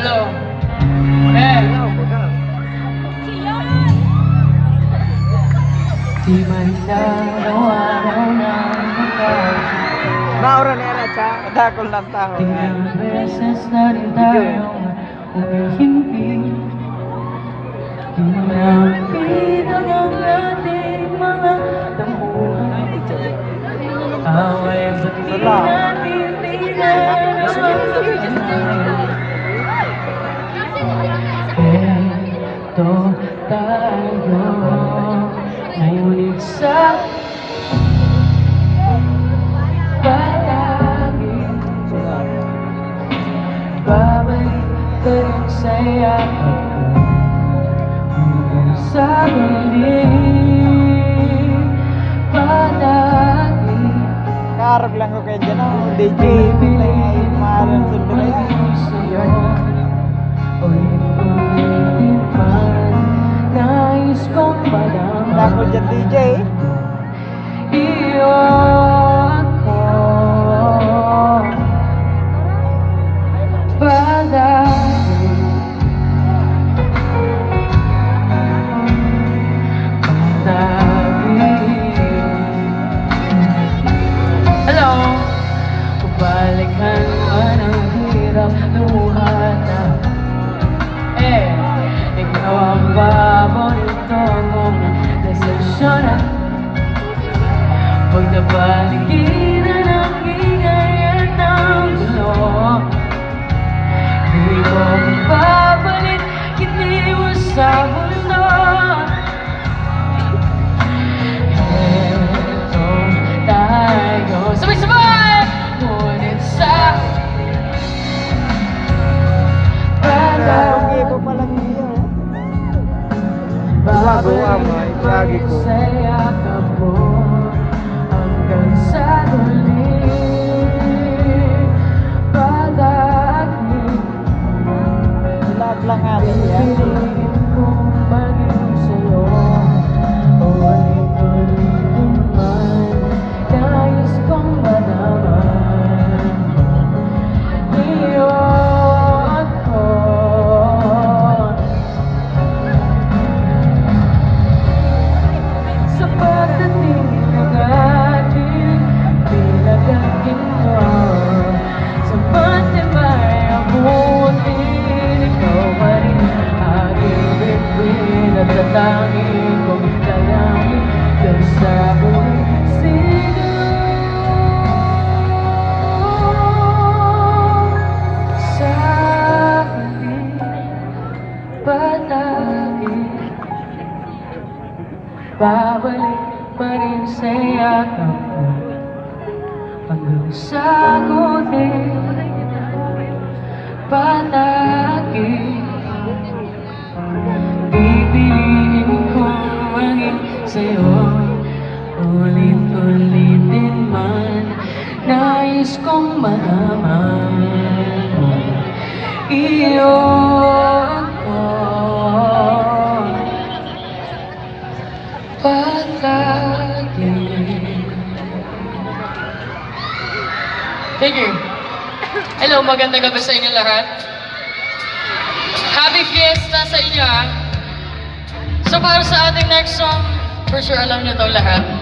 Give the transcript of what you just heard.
Hello. Eh. Di man araw-araw na Maura na yan siya. Kadakol ng tao. ilang beses na rin tayong umihimpi. Pinapitan ang ating mga damuhan. Away ba't di natin tingnan? Eto tayo ngayon sa palagi. Babalik ka rin sa yakap hanggang sa huli. Palagi Karap lang ko kayo dyan. DJ. Mahalan sundo na yan. sa'yo. Ulit-ulitin man nais kong malaman. Takol dyan DJ. Iyo ako palagi. Palagi. Hello. Balikan man ang hirap luhat na ikaw ang paborito kong desisyonan. Huwag na paligiran ang ingay at ang gulo. Di ko mapapalit, hindi mo sa mundo. Eto tayo, sabay-sabay! Ngunit sa Lagi ko palang niyo. Bago amay, lagi ko. sa yakap mo hanggang sa huli. Palagi Lahat lang natin yan. piliin kong maging sa'yo. Ulit-ulitin man nais kong malaman. Iyo ako sa pagdating ng ating pinagagin mo. Sa matibay ang butin, ikaw pa rin aking bituin at tatangin kong dalangin kang sa huling sa huli palagi. Babalik pa rin sa yakap mo hanggang sa huli. Palagi pipiliin kong maging sa'yo. Ulit-ulitin man nais kong malaman. Iyo ako palagi. Thank you. Hello, magandang gabi sa inyo lahat. Happy Fiesta sa inyo, ha? So para sa ating next song, for sure alam niyo to lahat.